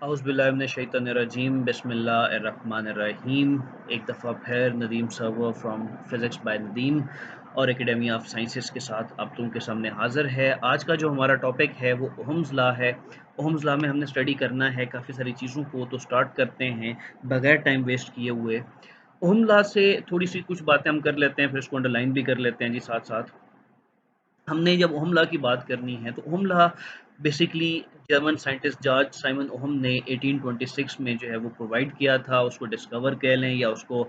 औज़ुबिल्लाहिमिनश्शैतानिर्रजीम बिस्मिल्लाहिर्रहमानिर्रहीम। एक दफ़ा फिर Nadeem Sarwar from physics by Nadeem और एकेडमी ऑफ साइंसेस के साथ आप लोगों के सामने हाज़िर है। आज का जो हमारा टॉपिक है वो ओहम्स लॉ है। ओहम्स लॉ में हमने स्टडी करना है काफ़ी सारी चीज़ों को, तो स्टार्ट करते हैं बगैर टाइम वेस्ट किए हुए। ओहम लॉ से थोड़ी-सी कुछ बातें हम कर लेते हैं, फिर इसको अंडरलाइन भी कर लेते हैं जी साथ-साथ। हमने जब ओहम लॉ की बात करनी है तो ohm law basically German scientist George Simon ohm ने 1826 में जो है वो प्रोवाइड किया था। उसको डिस्कवर कह लें या उसको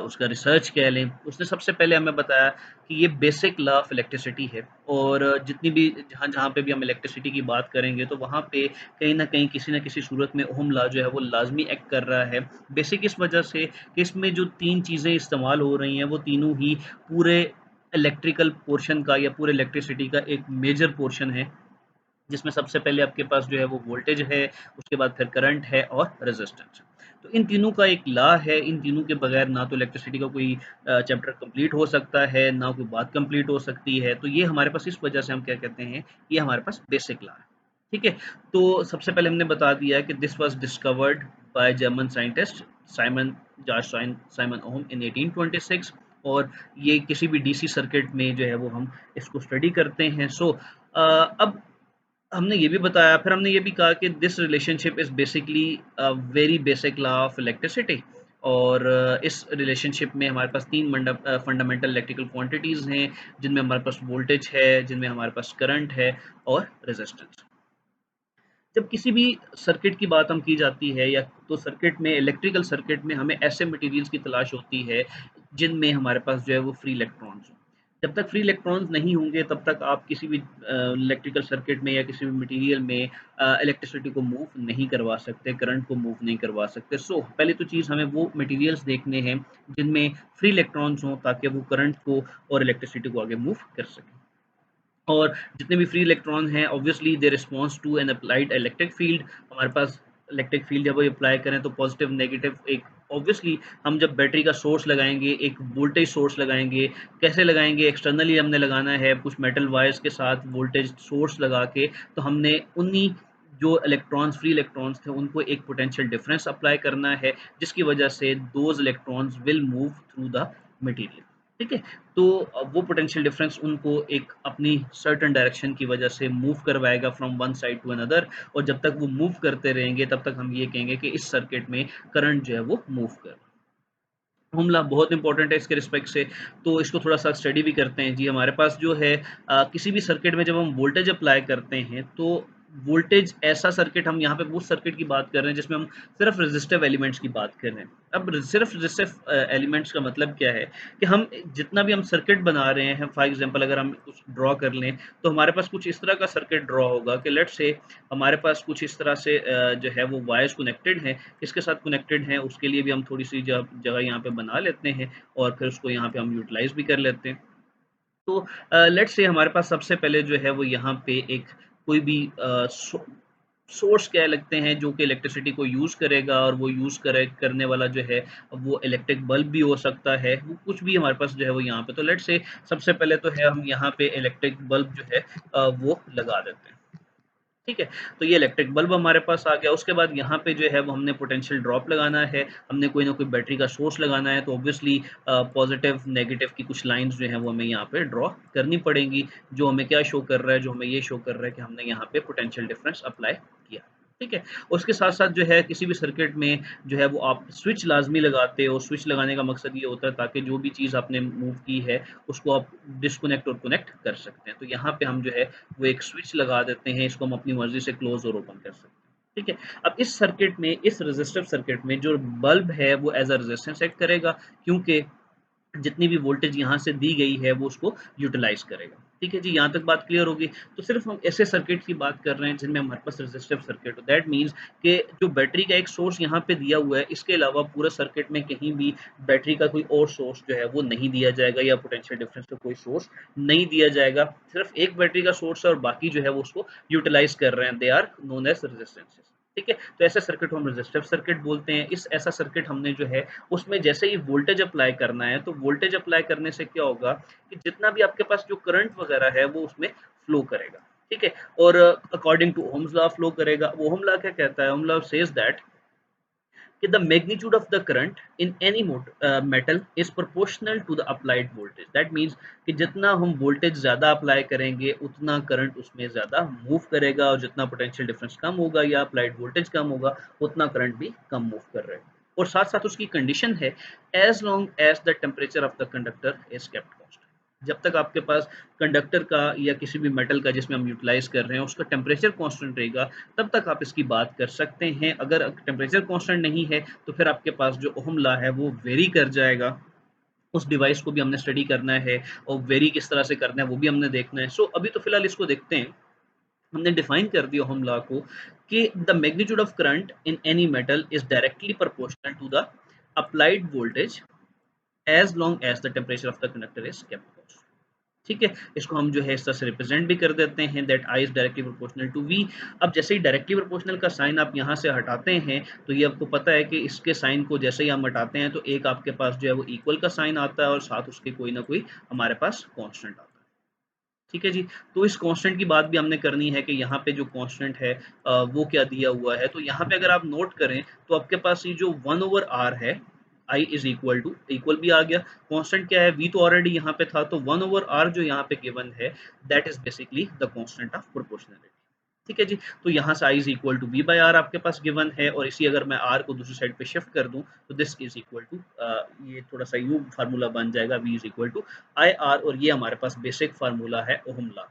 उसका रिसर्च कह लें। उसने सबसे पहले हमें बताया कि ये बेसिक लॉ ऑफ इलेक्ट्रिसिटी है और जितनी भी जहाँ-जहाँ पे भी हम इलेक्ट्रिसिटी की बात करेंगे तो वहाँ पे कहीं न कहीं किसी न किसी सूरत में ओहम लॉ जो है वो लाज़मी एक्ट कर रहा है। बेसिक इस वजह से कि इसमें जो 3 चीज़ें इस्तेमाल हो रही हैं वो तीनों ही पूरे इलेक्ट्रिकल पोर्शन का या पूरे इलेक्ट्रिसिटी का एक मेजर पोर्शन है, जिसमें सबसे पहले आपके पास जो है वो वोल्टेज है, उसके बाद फिर करंट है और रेजिस्टेंस। तो इन तीनों का एक लॉ है, इन तीनों के बगैर ना तो इलेक्ट्रिसिटी का कोई चैप्टर कंप्लीट हो सकता है, ना कोई बात कंप्लीट हो सकती है। तो ये हमारे पास इस वजह से हम क्या कहते हैं, ये हमारे पास बेसिक लॉ है। ठीक है? तो सबसे पहले हमने बता दिया कि this was discovered by German scientist Simon George Simon Ohm in 1826 और ये किसी भी डीसी सर्किट में जो है वो हम इसको स्टडी करते हैं। अब हमने ये भी बताया, फिर हमने ये भी कहा कि this relationship is basically a very basic law of electricity और इस रिलेशनशिप में हमारे पास 3 फंडामेंटल इलेक्ट्रिकल क्वांटिटीज़ हैं, जिनमें हमारे पास वोल्टेज है, जिनमें हमारे पास करंट है और रेजिस्टेंस। जब किसी भी सर्किट की बात हम की जाती है या तो सर्किट में इलेक्ट्रिकल सर्किट में हमें ऐसे मटेरियल्स की तलाश होती है जिनमें हमारे पास जो है वो फ्री इलेक्ट्रॉन्स हों। जब तक फ्री इलेक्ट्रॉन्स नहीं होंगे तब तक आप किसी भी इलेक्ट्रिकल सर्किट में या किसी भी मटेरियल में इलेक्ट्रिसिटी को मूव नहीं करवा सकते, करंट को मूव नहीं करवा सकते। पहली तो चीज़ हमें वो मटेरियल्स देखने हैं जिनमें फ्री इलेक्ट्रॉन्स हों ताकि वो करंट को और इलेक्ट्रिसिटी को आगे मूव कर सकें। और जितने भी फ्री इलेक्ट्रॉन हैं obviously they response to an applied electric field. हमारे पास इलेक्ट्रिक फील्ड जब अप्लाई करें तो पॉजिटिव नेगेटिव एक ऑब्वियसली हम जब बैटरी का सोर्स लगाएंगे, एक वोल्टेज सोर्स लगाएंगे। कैसे लगाएंगे? एक्सटर्नली हमने लगाना है कुछ मेटल वायर्स के साथ वोल्टेज सोर्स लगा के। तो हमने उन्हीं जो इलेक्ट्रॉन्स फ्री इलेक्ट्रॉन्स थे उनको एक पोटेंशियल डिफरेंस अप्लाई करना है, जिसकी वजह से those electrons will move through the material. ठीक है? तो वो पोटेंशियल डिफरेंस उनको एक अपनी सर्टेन डायरेक्शन की वजह से मूव करवाएगा from one side to another और जब तक वो मूव करते रहेंगे तब तक हम ये कहेंगे कि इस सर्किट में करंट जो है वो मूव कर रहा है। हमला बहुत इंपॉर्टेंट है इसके रिस्पेक्ट से, तो इसको थोड़ा-सा स्टडी भी करते हैं। जी, हमारे पास जो है किसी भी सर्किट में जब हम वोल्टेज अप्लाई करते हैं, तो वोल्टेज ऐसा सर्किट हम यहाँ पे उस सर्किट की बात कर रहे हैं जिसमें हम सिर्फ़ रेज़िस्टिव एलिमेंट्स की बात कर रहे हैं। अब सिर्फ़ रेज़िस्टिव एलिमेंट्स का मतलब क्या है कि हम जितना भी हम सर्किट बना रहे हैं, फॉर एग्ज़ाम्पल अगर हम कुछ ड्रॉ कर लें, तो हमारे पास कुछ इस तरह का सर्किट ड्रॉ होगा कि लेट्स से हमारे पास कुछ इस तरह से जो है वो वायर्स कनेक्टेड हैं। किसके साथ कनेक्टेड हैं उसके लिए भी हम थोड़ी-सी जगह यहाँ पे बना लेते हैं और फिर उसको यहाँ पे हम यूटिलाइज़ भी कर लेते हैं। तो लेट्स से हमारे पास सबसे पहले जो है वो यहाँ पे एक कोई भी सोर्स कह लगते हैं जो कि इलेक्ट्रिसिटी को यूज़ करेगा और वो यूज़ करने वाला जो है वो इलेक्ट्रिक बल्ब भी हो सकता है, वो कुछ भी हमारे पास जो है वो यहाँ पे। तो लेट्स से सबसे पहले तो है हम यहाँ पे इलेक्ट्रिक बल्ब जो है वो लगा देते हैं। ठीक है? तो ये इलेक्ट्रिक बल्ब हमारे पास आ गया, उसके बाद यहाँ पे जो है वो हमने पोटेंशियल ड्रॉप लगाना है, हमने कोई ना कोई बैटरी का सोर्स लगाना है, तो ऑब्वियसली पॉज़िटिव, नेगेटिव की कुछ लाइन्स जो हैं वो हमें यहाँ पे ड्रॉ करनी पड़ेंगी, जो हमें क्या शो कर रहा है, जो हमें ये शो कर रहा है कि हमने यहाँ पे पोटेंशियल डिफरेंस अप्लाई किया। ठीक है? उसके साथ-साथ जो है किसी भी सर्किट में जो है वो आप स्विच लाज़मी लगाते हो, स्विच लगाने का मकसद ये होता है ताकि जो भी चीज़ आपने मूव की है, उसको आप डिस्कनेक्ट और कनेक्ट कर सकते हैं। तो यहाँ पे हम जो है वो एक स्विच लगा देते हैं, इसको हम अपनी मर्ज़ी से क्लोज़ और ओपन कर सकते हैं। ठीक है? अब इस सर्किट में, इस रेज़िस्टिव सर्किट में जो बल्ब है वो एज़ अ रेज़िस्टेंस एक्ट करेगा, क्योंकि जितनी भी वोल्टेज यहाँ से दी गई है वो उसको यूटिलाइज़ करेगा। ठीक है जी, यहाँ तक बात क्लियर होगी। तो सिर्फ़ हम ऐसे सर्किट की बात कर रहे हैं जिनमें हमारे पास रेज़िस्टिव सर्किट हो। दैट मीन्स कि जो बैटरी का एक सोर्स यहाँ पे दिया हुआ है, इसके अलावा पूरे सर्किट में कहीं भी बैटरी का कोई और सोर्स जो है वो नहीं दिया जाएगा या पोटेंशियल डिफरेंस का कोई सोर्स नहीं दिया जाएगा। सिर्फ़ एक बैटरी का सोर्स है और बाकी जो है वो उसको यूटिलाइज़ कर रहे हैं। They are known as resistances. ठीक है? तो ऐसे सर्किट को हम रेज़िस्टिव सर्किट बोलते हैं। इस ऐसा सर्किट हमने जो है उसमें जैसे ही वोल्टेज अप्लाई करना है, तो वोल्टेज अप्लाई करने से क्या होगा कि जितना भी आपके पास जो करंट वगैरह है वो उसमें फ्लो करेगा। ठीक है। और according to Ohm's law flow करेगा। ओहम लॉ क्या कहता है? ओहम लॉ सेज दैट कि the magnitude of the current in any metal is proportional to the applied voltage. That means कि जितना हम वोल्टेज ज़्यादा अप्लाई करेंगे उतना करंट उसमें ज़्यादा मूव करेगा, और जितना पोटेंशियल डिफरेंस कम होगा या अप्लाइड वोल्टेज कम होगा उतना करंट भी कम मूव कर रहा है। और साथ साथ उसकी कंडीशन है as long as the temperature of the conductor is kept constant. जब तक आपके पास कंडक्टर का या किसी भी मेटल का जिसमें हम यूटिलाइज कर रहे हैं उसका टेम्परेचर कांस्टेंट रहेगा, तब तक आप इसकी बात कर सकते हैं। अगर टेम्परेचर कांस्टेंट नहीं है तो फिर आपके पास जो ओहम लॉ है वो वेरी कर जाएगा। उस डिवाइस को भी हमने स्टडी करना है, और वेरी किस तरह से करना है वो भी हमने देखना है। सो अभी तो फिलहाल इसको देखते हैं। हमने डिफाइन कर दिया ओहम लॉ को कि the magnitude of current in any metal is directly proportional to the applied voltage as long as the temperature of the conductor is kept constant. ठीक है। इसको हम जो है इस तरह से रिप्रेजेंट भी कर देते हैं that I is directly proportional to V. अब जैसे ही डायरेक्टली प्रोपोर्शनल का साइन आप यहाँ से हटाते हैं तो ये आपको पता है कि इसके साइन को जैसे ही हम हटाते हैं तो एक आपके पास जो है वो इक्वल का साइन आता है और साथ उसके कोई ना कोई हमारे पास कांस्टेंट आता है। ठीक है जी। तो इस कांस्टेंट की बात भी हमने करनी है कि यहाँ पे जो कांस्टेंट है वो क्या दिया हुआ है। तो यहाँ पे अगर आप नोट करें तो आपके पास ये जो 1/r है, आई इज इक्वल टू, इक्वल भी आ गया। कांस्टेंट क्या है? वी तो ऑलरेडी यहाँ पे था, तो 1/r जो यहाँ पे गिवन है that is basically the constant of proportionality. ठीक है जी। तो यहाँ से I is equal to V by R आपके पास गिवन है, और इसी अगर मैं आर को दूसरी साइड पे शिफ्ट कर दूं तो दिस इज इक्वल टू, ये थोड़ा सा यू फार्मूला बन जाएगा, V is equal to I R, और ये हमारे पास बेसिक फार्मूला है ओहम लॉ।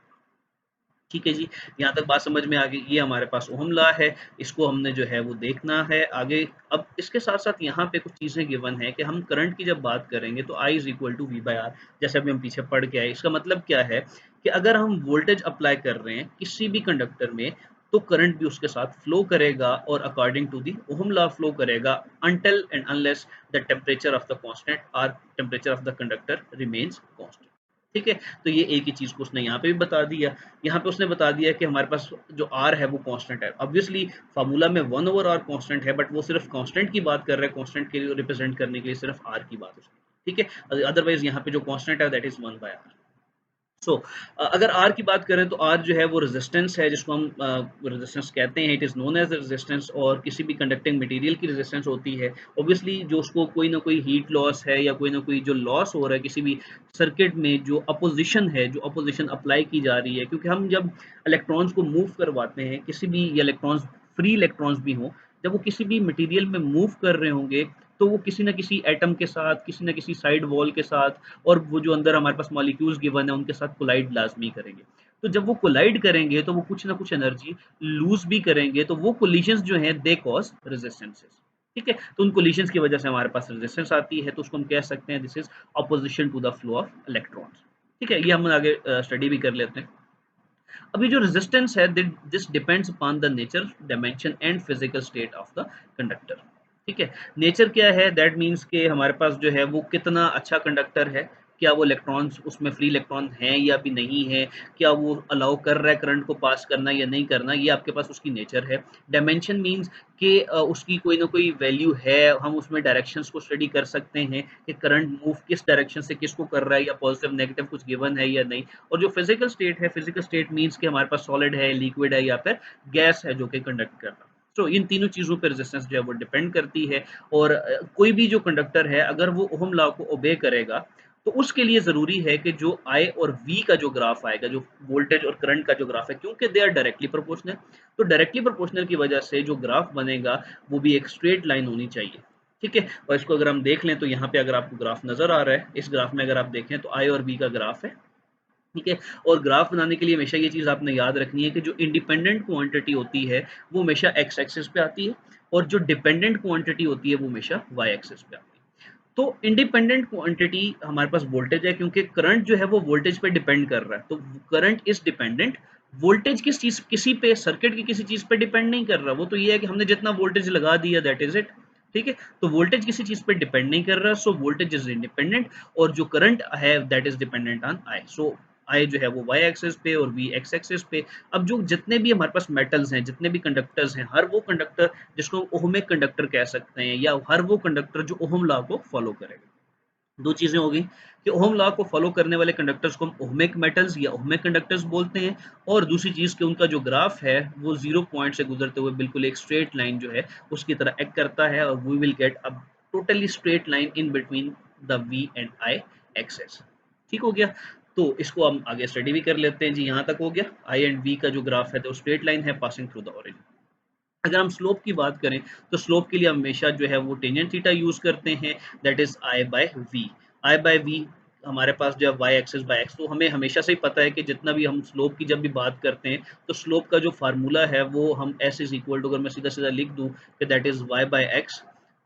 ठीक है जी। यहाँ तक बात समझ में आ गई। ये हमारे पास ओहम लॉ है, इसको हमने जो है वो देखना है आगे। अब इसके साथ साथ यहाँ पे कुछ चीज़ें गिवन है कि हम करंट की जब बात करेंगे तो I is equal to V by R, जैसे अभी हम पीछे पढ़ के आए। इसका मतलब क्या है कि अगर हम वोल्टेज अप्लाई कर रहे हैं किसी भी कंडक्टर में तो करंट भी उसके साथ फ्लो करेगा, और according to the Ohm law flow करेगा until and unless the temperature of the constant और temperature of the conductor remains constant. ठीक है। तो ये एक ही चीज़ को उसने यहाँ पे भी बता दिया। यहाँ पे उसने बता दिया कि हमारे पास जो आर है वो कांस्टेंट है। ऑब्वियसली फार्मूला में 1/r कांस्टेंट है, बट वो सिर्फ कांस्टेंट की बात कर रहे हैं, कांस्टेंट के लिए रिप्रेजेंट करने के लिए सिर्फ आर की बात उसने। ठीक है। अदरवाइज यहाँ पे जो कांस्टेंट है दैट इज 1/r। सो अगर आर की बात करें तो आर जो है वो रेजिस्टेंस है, जिसको हम रेजिस्टेंस कहते हैं। It is known as resistance, और किसी भी कंडक्टिंग मटेरियल की रेजिस्टेंस होती है। ऑब्वियसली जो उसको कोई ना कोई हीट लॉस है या कोई ना कोई जो लॉस हो रहा है किसी भी सर्किट में, जो अपोजिशन है, जो अपोजिशन अप्लाई की जा रही है, क्योंकि हम जब इलेक्ट्रॉन्स को मूव करवाते हैं किसी भी, इलेक्ट्रॉन्स फ्री इलेक्ट्रॉन्स भी हों, जब वो किसी भी मटेरियल में मूव कर रहे होंगे तो वो किसी न किसी एटम के साथ, किसी न किसी साइड वॉल के साथ, और वो जो अंदर हमारे पास मॉलिक्यूल्स गिवन है उनके साथ कोलाइड लाजमी करेंगे। तो जब वो कोलाइड करेंगे तो वो कुछ ना कुछ एनर्जी लूज भी करेंगे, तो वो कोलिशंस जो हैं दे कॉज रेजिस्टेंसेस। ठीक है। तो उन कोलिशंस की वजह से हमारे पास रेजिस्टेंस आती है, तो उसको हम कह सकते हैं this is opposition to the flow of electrons. ठीक है। ये हम आगे स्टडी भी कर लेते हैं। अभी जो रेजिस्टेंस है this depends upon the nature, dimension and physical state of the conductor. ठीक है। नेचर क्या है? दैट मीन्स के हमारे पास जो है वो कितना अच्छा कंडक्टर है, क्या वो इलेक्ट्रॉन्स उसमें फ्री इलेक्ट्रॉन हैं या भी नहीं है, क्या वो अलाउ कर रहा है करंट को पास करना या नहीं करना, ये आपके पास उसकी नेचर है। डायमेंशन मीन्स कि उसकी कोई ना कोई वैल्यू है, हम उसमें डायरेक्शंस को स्टडी कर सकते हैं कि करंट मूव किस डायरेक्शन से किसको कर रहा है, या पॉजिटिव नेगेटिव कुछ गिवन है या नहीं। और जो फिजिकल स्टेट है, फिजिकल स्टेट मीन्स कि हमारे पास सॉलिड है, लिक्विड है, या फिर गैस है जो कि कंडक्ट कर रहा है। तो इन तीनों चीज़ों पर रेजिस्टेंस जो है वो डिपेंड करती है। और कोई भी जो कंडक्टर है अगर वो ओहम लॉ को ओबे करेगा तो उसके लिए ज़रूरी है कि जो आई और वी का जो ग्राफ आएगा, जो वोल्टेज और करंट का जो ग्राफ है, क्योंकि दे आर डायरेक्टली प्रोपोर्शनल, तो डायरेक्टली प्रोपोर्शनल की वजह से जो ग्राफ बनेगा वो भी एक स्ट्रेट लाइन होनी चाहिए। ठीक है। और इसको अगर हम देख लें तो यहाँ पे अगर आपको ग्राफ नज़र आ रहा है, इस ग्राफ में अगर आप देखें तो आई और वी का ग्राफ है। ठीक है। और ग्राफ बनाने के लिए हमेशा ये चीज़ आपने याद रखनी है कि जो इंडिपेंडेंट क्वांटिटी होती है वो हमेशा एक्स एक्सिस पे आती है, और जो डिपेंडेंट क्वांटिटी होती है वो हमेशा वाई एक्सिस पे आती है। तो इंडिपेंडेंट क्वांटिटी हमारे पास वोल्टेज है, क्योंकि करंट जो है वो वोल्टेज पे डिपेंड कर रहा है, तो करंट इज डिपेंडेंट। वोल्टेज किस चीज, किसी पे, सर्किट की किसी चीज पे डिपेंड नहीं कर रहा, वो तो ये है कि हमने जितना वोल्टेज लगा दिया दैट इज इट। ठीक है। तो वोल्टेज किसी चीज पे डिपेंड नहीं कर रहा, सो वोल्टेज इज इंडिपेंडेंट, और जो करंट है that is dependent on I. So I जो है वो वाई एक्सिस पे और वी एक्स एक्सिस पे। अब जो जितने भी हमारे पास मेटल्स हैं, जितने भी कंडक्टर्स हैं, हर वो कंडक्टर जिसको ओहमिक कंडक्टर कह सकते हैं, या हर वो कंडक्टर जो ओहम लॉ को फॉलो करेगा। दो चीज़ें हो गई कि ओहम लॉ को फॉलो करने वाले कंडक्टर्स को हम ओहमिक मेटल्स या ओहमिक कंडक्टर्स बोलते हैं, और दूसरी चीज़ कि उनका जो ग्राफ है वो 0 पॉइंट से गुजरते हुए बिल्कुल एक स्ट्रेट लाइन जो है उसकी तरह एक्ट करता है, और we will get a totally straight line in between the V and I axis. ठीक हो गया? तो इसको हम आगे स्टडी भी कर लेते हैं जी। यहाँ तक हो गया। आई एंड वी का जो ग्राफ है तो स्ट्रेट लाइन है पासिंग थ्रू द ओरिजिन। अगर हम स्लोप की बात करें तो स्लोप के लिए हमेशा जो है वो टेंजेंट थीटा यूज करते हैं, that is I by V. I by V हमारे पास जो है वाई एक्सिस बाय एक्स, तो हमें हमेशा से ही पता है कि जितना भी हम स्लोप की जब भी बात करते हैं तो स्लोप का जो फार्मूला है वो हम एस इज इक्वल टू, अगर मैं सीधा सीधा लिख दूं कि that is Y by X,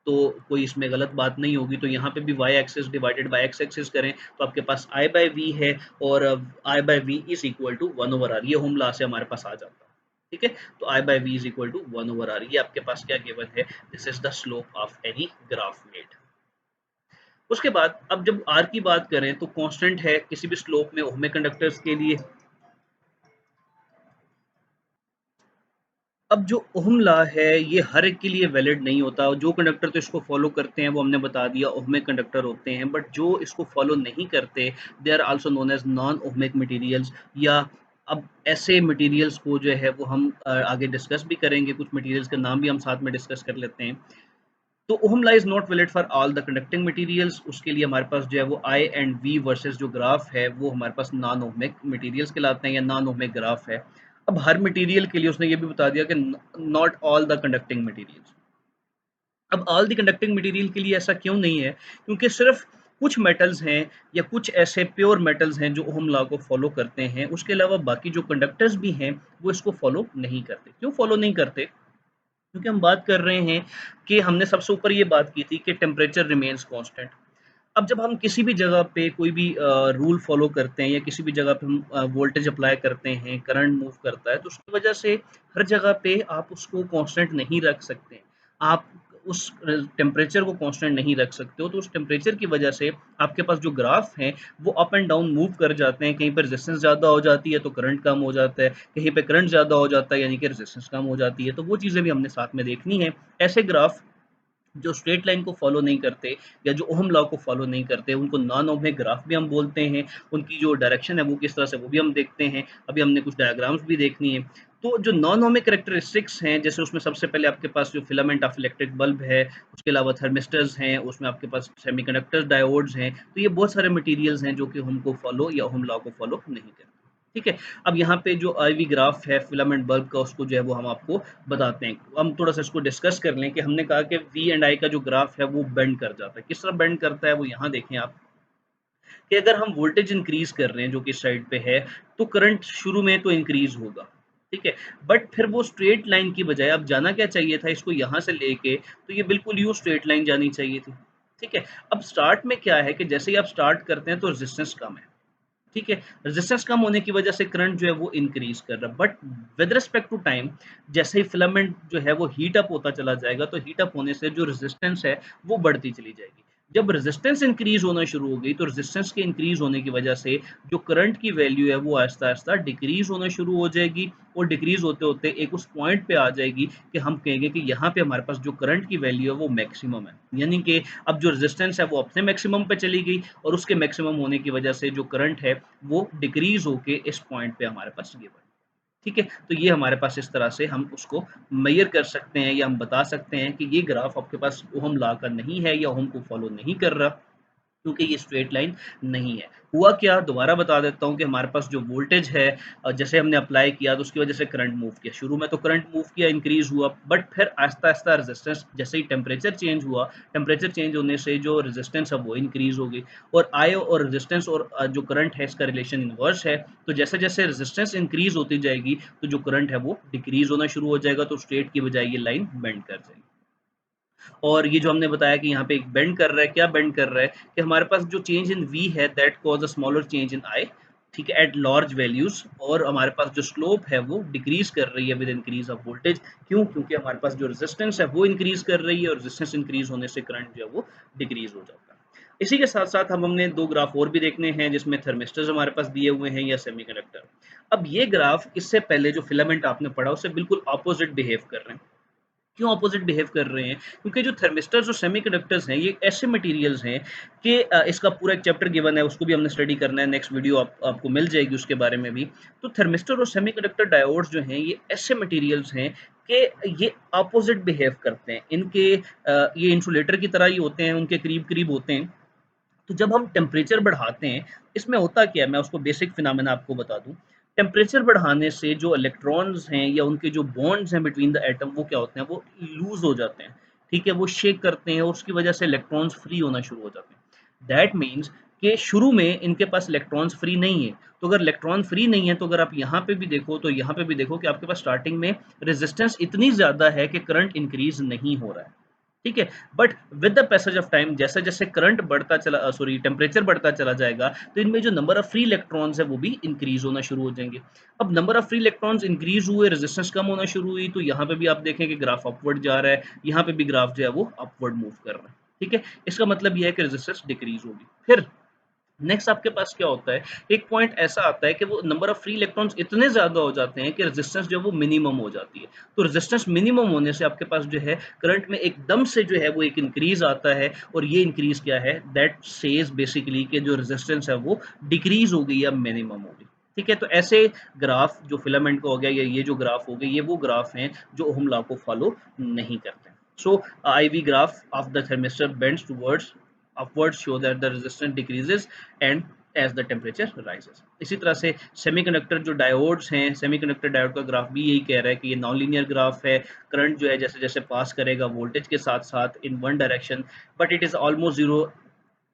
तो कोई इसमें गलत बात नहीं होगी। तो यहाँ पे भी Y axis divided by X axis करें तो आपके पास आई बाय वी है, और I by V is equal to 1/r, ये होम लॉ से हमारे पास आ जाता है। ठीक है? तो I by V is equal to 1/r, ये आपके पास क्या गिवन है, this is the slope of any graph made. उसके बाद अब जब आर की बात करें तो कांस्टेंट है किसी भी स्लोप में ओहमिक कंडक्टर्स के लिए। अब जो ओहम लॉ है ये हर एक के लिए वैलिड नहीं होता, जो कंडक्टर तो इसको फॉलो करते हैं वो हमने बता दिया ओहमिक कंडक्टर होते हैं, बट जो इसको फॉलो नहीं करते they are also known as non ohmic materials. या अब ऐसे मटेरियल्स को जो है वो हम आगे डिस्कस भी करेंगे, कुछ मटेरियल्स का नाम भी हम साथ में डिस्कस कर लेते हैं। तो ohm law is not valid for all the conducting materials, उसके लिए हमारे पास जो है वो आई एंड वी वर्सेस जो ग्राफ है वो हमारे पास नॉन ओहमिक मटेरियल्स कहलाते हैं या नॉन ओहमिक ग्राफ है। अब हर मटेरियल के लिए उसने ये भी बता दिया कि not all the conducting materials. अब ऑल द कंडक्टिंग मटेरियल के लिए ऐसा क्यों नहीं है? क्योंकि सिर्फ कुछ मेटल्स हैं या कुछ ऐसे प्योर मेटल्स हैं जो ओहम लॉ को फॉलो करते हैं, उसके अलावा बाकी जो कंडक्टर्स भी हैं वो इसको फॉलो नहीं करते। क्यों फॉलो नहीं करते? क्योंकि हम बात कर रहे हैं कि हमने सबसे ऊपर ये बात की थी कि टेम्परेचर रिमेन्स कांस्टेंट। अब जब हम किसी भी जगह पे कोई भी रूल फॉलो करते हैं या किसी भी जगह पे हम वोल्टेज अप्लाई करते हैं, करंट मूव करता है, तो उसकी वजह से हर जगह पे आप उसको कांस्टेंट नहीं रख सकते। आप उस टेम्परेचर को कांस्टेंट नहीं रख सकते हो, तो उस टेम्परेचर की वजह से आपके पास जो ग्राफ हैं वो अप एंड डाउन मूव कर जाते हैं। कहीं पर रेजिस्टेंस ज़्यादा हो जाती है तो करंट कम हो जाता है, कहीं पे करंट ज़्यादा हो जाता है यानी कि रेजिस्टेंस कम हो जाती है। तो वो चीज़ें भी हमने साथ में देखनी है। ऐसे ग्राफ जो स्ट्रेट लाइन को फॉलो नहीं करते या जो ओहम लॉ को फॉलो नहीं करते उनको नॉन ओहमिक ग्राफ भी हम बोलते हैं। उनकी जो डायरेक्शन है वो किस तरह से, वो भी हम देखते हैं। अभी हमने कुछ डायग्राम्स भी देखनी है। तो जो नॉन ओहमिक कैरेक्टरिस्टिक्स हैं, जैसे उसमें सबसे पहले आपके पास जो फिलामेंट ऑफ इलेक्ट्रिक बल्ब है, उसके अलावा थर्मिस्टर्स हैं, उसमें आपके पास सेमीकंडक्टर्स, डायोड्स हैं। तो ये बहुत सारे मटेरियल्स हैं जो कि हमको फॉलो या ओहम लॉ को फॉलो नहीं करते। ठीक है? अब यहाँ पे जो IV ग्राफ है फिलामेंट बल्ब का, उसको जो है वो हम आपको बताते हैं। हम थोड़ा सा इसको डिस्कस कर लें कि हमने कहा कि वी एंड आई का जो ग्राफ है वो बेंड कर जाता है। किस तरह बेंड करता है वो यहाँ देखें आप, कि अगर हम वोल्टेज इंक्रीज कर रहे हैं जो कि साइड पे है, तो करंट शुरू में तो इंक्रीज होगा। ठीक है? बट फिर वो स्ट्रेट लाइन की बजाय अब जाना क्या चाहिए था, इसको यहाँ से लेके तो ये बिल्कुल यूं स्ट्रेट लाइन जानी चाहिए थी। ठीक है? अब स्टार्ट में क्या है कि जैसे ही आप स्टार्ट करते हैं तो रेजिस्टेंस कम है। ठीक है? रेजिस्टेंस कम होने की वजह से करंट जो है वो इंक्रीज कर रहा है, but with respect to time जैसे ही फिलामेंट जो है वो हीट अप होता चला जाएगा, तो हीट अप होने से जो रेजिस्टेंस है वो बढ़ती चली जाएगी। जब रेजिस्टेंस इंक्रीज होना शुरू हो गई तो रेजिस्टेंस के इंक्रीज होने की वजह से जो करंट की वैल्यू है वो आहिस्ता आहिस्ता डिक्रीज होना शुरू हो जाएगी, और डिक्रीज होते होते एक उस पॉइंट पे आ जाएगी कि हम कहेंगे कि यहाँ पे हमारे पास जो करंट की वैल्यू है वो मैक्सिमम है। यानी कि अब जो रेजिस्टेंस है वो अपने मैक्सिमम पे चली गई, और उसके मैक्सिमम होने की वजह से जो करंट है वो डिक्रीज होके इस पॉइंट पे हमारे पास ये बनी। ठीक है? तो ये हमारे पास इस तरह से हम उसको मेजर कर सकते हैं या हम बता सकते हैं कि ये ग्राफ आपके पास ओहम लॉ का नहीं है या ओहम को फॉलो नहीं कर रहा, क्योंकि ये स्ट्रेट लाइन नहीं है। हुआ क्या, दोबारा बता देता हूँ कि हमारे पास जो वोल्टेज है जैसे हमने अप्लाई किया तो उसकी वजह से करंट मूव किया। शुरू में तो करंट मूव किया, इंक्रीज हुआ, बट फिर आहिस्ता-आहिस्ता रेजिस्टेंस, जैसे ही टेम्परेचर चेंज हुआ, टेम्परेचर चेंज होने से जो रेजिस्टेंस है वो इंक्रीज हो गई, और आई और रेजिस्टेंस और जो करंट है इसका रिलेशन इनवर्स है। तो जैसे-जैसे रेजिस्टेंस इंक्रीज होती जाएगी तो जो करंट है वो डिक्रीज होना शुरू हो जाएगा, तो स्ट्रेट की बजाय ये लाइन बेंड कर जाएगी। और ये जो हमने बताया कि यहाँ पे एक बेंड कर रहा है, क्या बेंड कर रहा है कि हमारे पास जो चेंज इन v है that cause a smaller change in i। ठीक है? एट लार्ज वैल्यूज, और हमारे पास जो स्लोप है वो डिक्रीज कर रही है विद इंक्रीज ऑफ वोल्टेज। क्यों? क्योंकि हमारे पास जो रेजिस्टेंस है वो इंक्रीज कर रही है, और रेजिस्टेंस इंक्रीज होने से करंट जो है वो डिक्रीज हो जाता है। इसी के साथ साथ हम हमने दो ग्राफ और भी देखने हैं जिसमें थर्मिस्टर्स हमारे पास दिए हुए हैं या सेमीकंडक्टर। अब ये ग्राफ इससे पहले जो फिलामेंट आपने पढ़ा उससे बिल्कुल ऑपोजिट बिहेव कर रहे हैं। क्यों अपोजिट बिहेव कर रहे हैं? क्योंकि जो थर्मिस्टर्स और सेमीकंडक्टर्स हैं, ये ऐसे मटेरियल्स हैं कि इसका पूरा एक चैप्टर गिवन है, उसको भी हमने स्टडी करना है, नेक्स्ट वीडियो आपको मिल जाएगी उसके बारे में भी। तो थर्मिस्टर और सेमीकंडक्टर डायोड्स जो हैं, ये ऐसे मटेरियल्स हैं कि ये अपोजिट बिहेव करते हैं। इनके ये इंसुलेटर की तरह ही होते हैं, उनके करीब-करीब होते हैं। तो जब हम टेम्परेचर बढ़ाते हैं, इसमें होता क्या है, मैं उसको बेसिक फिनोमेना आपको बता दूँ। टेम्परेचर बढ़ाने से जो इलेक्ट्रॉन्स हैं या उनके जो बॉन्ड्स हैं बिटवीन द एटम, वो क्या होते हैं, वो लूज़ हो जाते हैं, ठीक है? वो शेक करते हैं और उसकी वजह से इलेक्ट्रॉन्स फ्री होना शुरू हो जाते हैं। दैट मीन्स कि शुरू में इनके पास इलेक्ट्रॉन्स फ्री नहीं है। तो अगर इलेक्ट्रॉन फ्री नहीं है, तो अगर आप यहाँ पे भी देखो, तो यहाँ पे भी देखो कि आपके पास स्टार्टिंग में रेजिस्टेंस इतनी ज़्यादा है कि करंट इंक्रीज़ नहीं हो रहा है। ठीक है, but with the passage of time, जैसे जैसे करंट बढ़ता चला, सॉरी, टेम्परेचर बढ़ता चला जाएगा, तो इनमें जो नंबर ऑफ फ्री इलेक्ट्रॉन्स है वो भी इंक्रीज होना शुरू हो जाएंगे। अब number of free electrons increase हुए, रेजिस्टेंस कम होना शुरू हुई, तो यहाँ पे भी आप देखें कि ग्राफ अपवर्ड जा रहा है, यहाँ पे भी ग्राफ जो है वो अपवर्ड मूव कर रहा है। ठीक है, इसका मतलब यह है कि रेजिस्टेंस डिक्रीज होगी। फिर नेक्स्ट आपके पास क्या होता है, एक पॉइंट ऐसा आता है कि वो नंबर ऑफ फ्री इलेक्ट्रॉन्स इतने ज़्यादा हो जाते हैं कि रेजिस्टेंस जो है वो मिनिमम हो जाती है। तो रेजिस्टेंस मिनिमम होने से आपके पास जो है करंट में एकदम से जो है वो एक इंक्रीज आता है, और ये इंक्रीज क्या है, दैट सेज बेसिकली कि जो रेजिस्टेंस है वो डिक्रीज हो गई या मिनिमम हो गई। ठीक है, तो ऐसे ग्राफ जो फिलामेंट का हो गया, या ये जो ग्राफ हो गए, ये वो ग्राफ हैं जो ओहम लॉ को फॉलो नहीं करते। So I V graph of the thermistor bends towards upwards show that the resistance decreases and as the temperature rises। इसी तरह से सेमीकंडक्टर जो डायोड्स हैं, सेमीकंडक्टर डायोड का ग्राफ भी यही कह रहा है कि ये नॉन लीनियर ग्राफ है। करंट जो है जैसे जैसे पास करेगा वोल्टेज के साथ साथ in one direction, but it is almost zero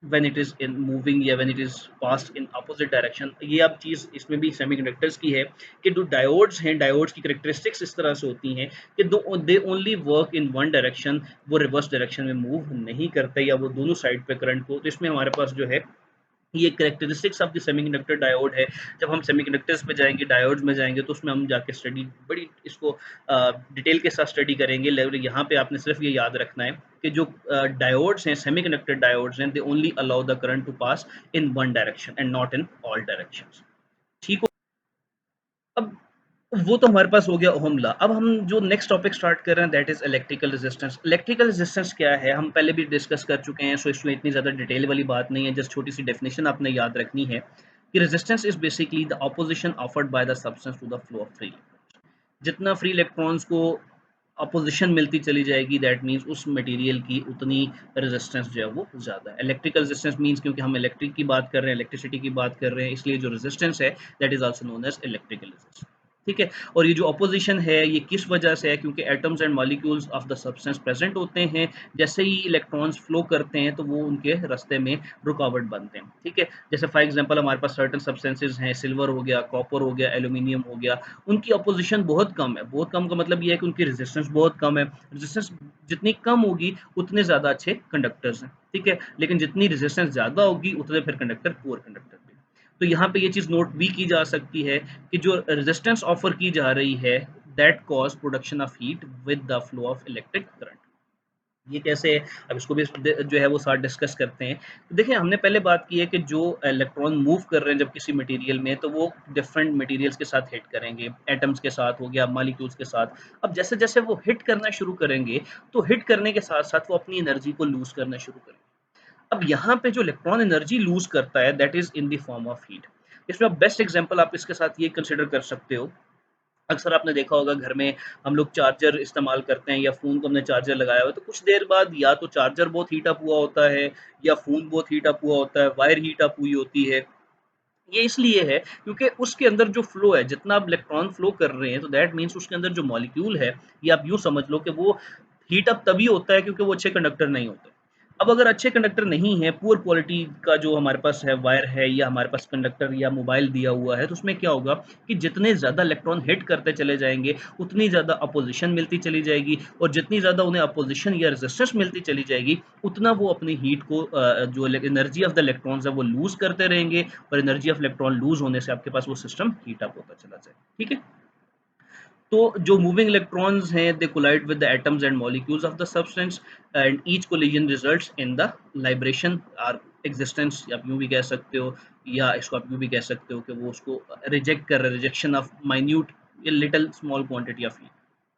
when it is in moving या when it is past in opposite direction. ये अब चीज़ इसमें भी सेमीकंडक्टर्स की है कि जो डायोड्स हैं, डायोड्स की करेक्टरिस्टिक्स इस तरह से होती हैं कि they only work in one direction, वो रिवर्स डायरेक्शन में मूव नहीं करते, या वो दोनों साइड पे करंट को। तो इसमें हमारे पास जो है ये characteristics of the semiconductor diode है। जब हम सेमीकंडक्टर्स पे जाएंगे, डायोड्स में जाएंगे, तो उसमें हम जाके स्टडी बड़ी इसको डिटेल के साथ स्टडी करेंगे। लेकिन यहाँ पे आपने सिर्फ ये याद रखना है कि जो डायोड्स हैं, सेमीकंडक्टर डायोड्स हैं, they only allow the current to pass in one direction and not in all directions. ठीक हो? अब वो तो हमारे पास हो गया ओहम लॉ। अब हम जो नेक्स्ट टॉपिक स्टार्ट कर रहे हैं, that is electrical resistance. Electrical resistance क्या है, हम पहले भी डिस्कस कर चुके हैं, सो इसमें इतनी ज़्यादा डिटेल वाली बात नहीं है। जस्ट छोटी सी डेफिनेशन आपने याद रखनी है कि resistance is basically the opposition offered by the substance to the flow of free. जितना फ्री इलेक्ट्रॉन्स को अपोजिशन मिलती चली जाएगी, दैट मीन्स उस मटेरियल की उतनी रेजिस्टेंस जो है वो ज़्यादा है। इलेक्ट्रिकल रेजिस्टेंस मीन्स, क्योंकि हम इलेक्ट्रिक की बात कर रहे हैं, इलेक्ट्रिसिटी की बात कर रहे हैं, इसलिए जो रेजिस्टेंस है that is also known as electrical resistance. ठीक है, और ये जो अपोजिशन है ये किस वजह से है, क्योंकि atoms and molecules of the substance present होते हैं। जैसे ही इलेक्ट्रॉन्स फ्लो करते हैं तो वो उनके रास्ते में रुकावट बनते हैं। ठीक है, जैसे फॉर एग्जांपल हमारे पास सर्टेन सब्सटेंसेज हैं, सिल्वर हो गया, कॉपर हो गया, एल्यूमिनियम हो गया, उनकी अपोजिशन बहुत कम है। बहुत कम का मतलब ये है कि उनकी रेजिस्टेंस बहुत कम है। रेजिस्टेंस जितनी कम होगी उतने ज़्यादा अच्छे कंडक्टर्स हैं। ठीक है, लेकिन जितनी रेजिस्टेंस ज़्यादा होगी उतने फिर कंडक्टर पुअर कंडक्टर भी। तो यहाँ पे ये चीज़ नोट भी की जा सकती है कि जो रेजिस्टेंस ऑफर की जा रही है, that cause production of heat with the flow of electric current. ये कैसे है, अब इसको भी जो है वो साथ डिस्कस करते हैं। तो देखिए, हमने पहले बात की है कि जो इलेक्ट्रॉन मूव कर रहे हैं जब किसी मटेरियल में, तो वो डिफरेंट मटेरियल्स के साथ हिट करेंगे, एटम्स के साथ हो गया, मॉलिक्यूल्स के साथ। अब जैसे जैसे वो हिट करना शुरू करेंगे, तो हिट करने के साथ साथ वो अपनी एनर्जी को लूज करना शुरू करेंगे। अब यहाँ पे जो इलेक्ट्रॉन एनर्जी लूज करता है, that is in the form of heat. इसमें आप बेस्ट एग्जांपल आप इसके साथ ये कंसिडर कर सकते हो, अक्सर आपने देखा होगा घर में हम लोग चार्जर इस्तेमाल करते हैं, या फ़ोन को हमने चार्जर लगाया हुआ है, तो कुछ देर बाद या तो चार्जर बहुत हीट अप हुआ होता है, या फ़ोन बहुत हीट अप हुआ होता है, वायर हीट अप हुई होती है। ये इसलिए है क्योंकि उसके अंदर जो फ्लो है, जितना आप इलेक्ट्रॉन फ्लो कर रहे हैं, तो दैट मीन्स उसके अंदर जो मॉलिक्यूल है, ये आप यूँ समझ लो कि वो हीट अप तभी होता है क्योंकि वो अच्छे कंडक्टर नहीं होते। अब अगर अच्छे कंडक्टर नहीं है, पुअर क्वालिटी का जो हमारे पास है वायर है, या हमारे पास कंडक्टर या मोबाइल दिया हुआ है, तो उसमें क्या होगा कि जितने ज़्यादा इलेक्ट्रॉन हिट करते चले जाएँगे, उतनी ज़्यादा अपोज़िशन मिलती चली जाएगी, और जितनी ज़्यादा उन्हें अपोज़िशन या रेजिस्टेंस मिलती चली जाएगी, उतना वो अपनी हीट को जो एनर्जी ऑफ द इलेक्ट्रॉन्स है वो लूज़ करते रहेंगे, और एनर्जी ऑफ इलेक्ट्रॉन लूज़ होने से आपके पास वो सिस्टम हीट अप होता चला जाए। ठीक है? तो जो मूविंग इलेक्ट्रॉन्स हैं, they collide with the atoms and molecules of the substance, and each collision results in the liberation और एग्जिस्टेंस, आप यूँ भी कह सकते हो, या इसको आप यूँ भी कह सकते हो कि वो उसको रिजेक्ट कर रहे हैं, rejection of minute little small quantity of heat.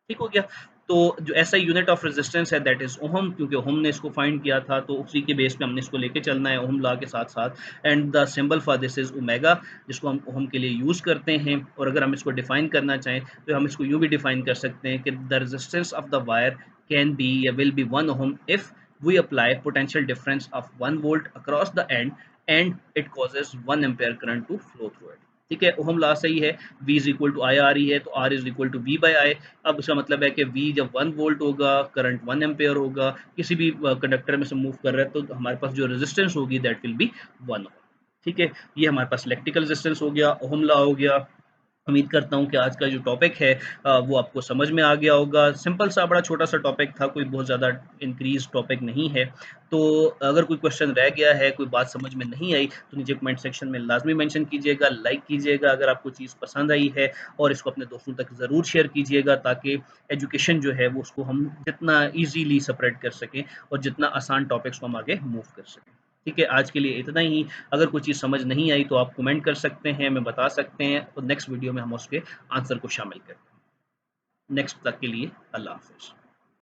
ठीक हो गया? तो जो ऐसा यूनिट ऑफ रेजिस्टेंस है दैट इज़ ओहम, क्योंकि ओहम ने इसको फाइंड किया था तो उसी के बेस पे हमने इसको लेके चलना है ओहम लॉ के साथ साथ। And the symbol for this is omega, जिसको हम ओहम के लिए यूज़ करते हैं। और अगर हम इसको डिफाइन करना चाहें तो हम इसको यूँ भी डिफाइन कर सकते हैं कि the resistance of the wire can be या will be 1 ohm if we apply potential difference of 1 volt across the end and it causes 1 ampere current to flow through it। ठीक है, ओहम लॉ सही है, V is equal to I R ई है तो R is equal to V by I. अब इसका मतलब है कि V जब 1 वोल्ट होगा, करंट 1 एम्पेयर होगा, किसी भी कंडक्टर में से मूव कर रहा है तो हमारे पास जो रेजिस्टेंस होगी दैट विल बी 1 ओम। ठीक है, ये हमारे पास इलेक्ट्रिकल रेजिस्टेंस हो गया, ओहम लॉ हो गया। उम्मीद करता हूँ कि आज का जो टॉपिक है वो आपको समझ में आ गया होगा। सिंपल सा बड़ा छोटा सा टॉपिक था, कोई बहुत ज़्यादा इंक्रीज टॉपिक नहीं है। तो अगर कोई क्वेश्चन रह गया है, कोई बात समझ में नहीं आई तो नीचे कमेंट सेक्शन में लाजमी मेंशन कीजिएगा, लाइक कीजिएगा अगर आपको चीज़ पसंद आई है, और इसको अपने दोस्तों तक ज़रूर शेयर कीजिएगा ताकि एजुकेशन जो है वो उसको हम जितना ईजीली स्प्रेड कर सकें और जितना आसान टॉपिक्स को हम आगे मूव कर सकें। ठीक है, आज के लिए इतना ही। अगर कोई चीज़ समझ नहीं आई तो आप कमेंट कर सकते हैं, हमें बता सकते हैं और नेक्स्ट वीडियो में हम उसके आंसर को शामिल करते हैं। नेक्स्ट तक के लिए अल्लाह हाफ़िज़।